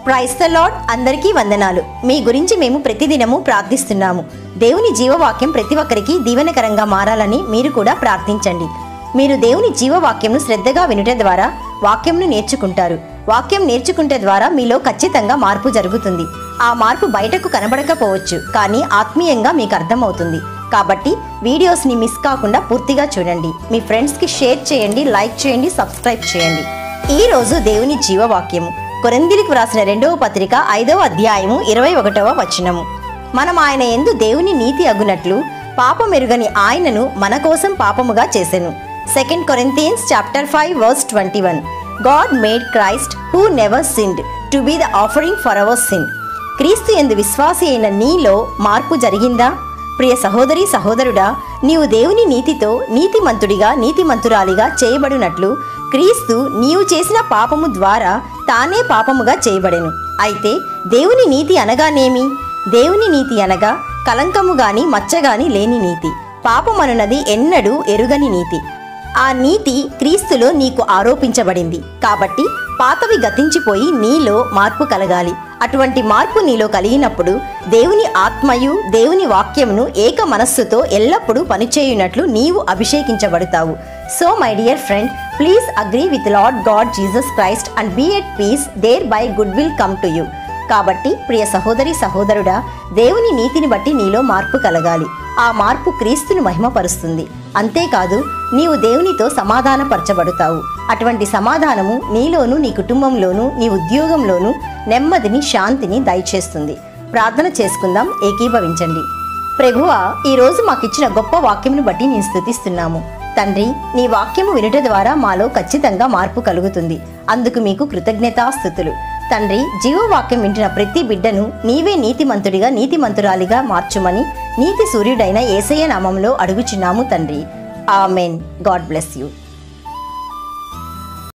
Praise the lord. అందరికీ వందనాలు. మీ గురించి మేము ప్రతిదినము ప్రార్థిస్తున్నాము. దేవుని జీవవాక్యం ప్రతి ఒక్కరికి దీవెనకరంగా మారాలని మీరు కూడా ప్రార్థించండి. మీరు దేవుని జీవవాక్యంను శ్రద్ధగా వినుట ద్వారా వాక్యంను నేర్చుకుంటారు. వాక్యం నేర్చుకుంటే ద్వారా మీలో ఖచ్చితంగా మార్పు జరుగుతుంది. ఆ మార్పు బయటకు కనబడకపోవచ్చు, కానీ ఆత్మీయంగా మీకు అర్థమవుతుంది. కాబట్టి వీడియోస్ని మిస్ కాకుండా పూర్తిగా చూడండి. మీ ఫ్రెండ్స్కి షేర్ చేయండి, లైక్ చేయండి, సబ్స్క్రైబ్ చేయండి. ఈ రోజు దేవుని జీవవాక్యము కొరింథీయులకు వ్రాసిన 2వ పత్రిక 5వ అధ్యాయము 21వ వచనము. మనం ఆయన యందు దేవుని నీతి అగునట్లు పాపమెరుగని ఆయనను మన కోసం పాపముగా చేసెను. 2 Corinthians chapter 5 verse 21. God made Christ who never sinned to be the offering for our sin. క్రీస్తు యందు విశ్వాసి అయిన నీలో మార్పు జరిగిందా? ప్రియ సహోదరి సహోదరుడా, నీవు దేవుని నీతితో నీతిమంతుడిగా నీతిమంతురాలిగా చేయబడినట్లు క్రీస్తు నీవు చేసిన పాపము ద్వారా తానే పాపముగా చేయబడెను. అయితే దేవుని నీతి అనగానేమి? దేవుని నీతి అనగా కలంకము గాని మచ్చగాని లేని నీతి. పాపమనున్నది ఎన్నడూ ఎరుగని నీతి. ఆ నీతి క్రీస్తులో నీకు ఆరోపించబడింది. కాబట్టి పాతవి గతించిపోయి నీలో మార్పు కలగాలి. అటువంటి మార్పు నీలో కలిగినప్పుడు దేవుని ఆత్మయు దేవుని వాక్యమును ఏక మనస్సుతో ఎల్లప్పుడూ పనిచేయునట్లు నీవు అభిషేకించబడతావు. So my dear friend, please agree with lord God Jesus Christ and be at peace, thereby good will come to you. కాబట్టి ప్రియ సహోదరి సహోదరుడా, దేవుని నీతిని బట్టి నీలో మార్పు కలగాలి. ఆ మార్పు క్రీస్తుని మహిమపరుస్తుంది. అంతేకాదు, నీవు దేవునితో సమాధానపరచబడతావు. అటువంటి సమాధానము నీలోను, నీ కుటుంబంలోను, నీ ఉద్యోగంలోను నెమ్మదిని, శాంతిని దయచేస్తుంది. ప్రార్థన చేసుకుందాం, ఏకీభవించండి. ప్రభువా, ఈరోజు మాకిచ్చిన గొప్ప వాక్యమును బట్టి నేను స్తుతిస్తున్నాము. తండ్రి, నీ వాక్యము వినుట ద్వారా మాలో ఖచ్చితంగా మార్పు కలుగుతుంది. అందుకు మీకు కృతజ్ఞతాస్తుతులు. తండ్రి, జీవవాక్యం వింటున్న ప్రతి బిడ్డను నీవే నీతిమంతుడిగా నీతిమంతురాలిగా మార్చుమని నీతి సూర్యుడైన యేసయ్య నామములో అడుగుచున్నాము తండ్రి. ఆమెన్. God bless you.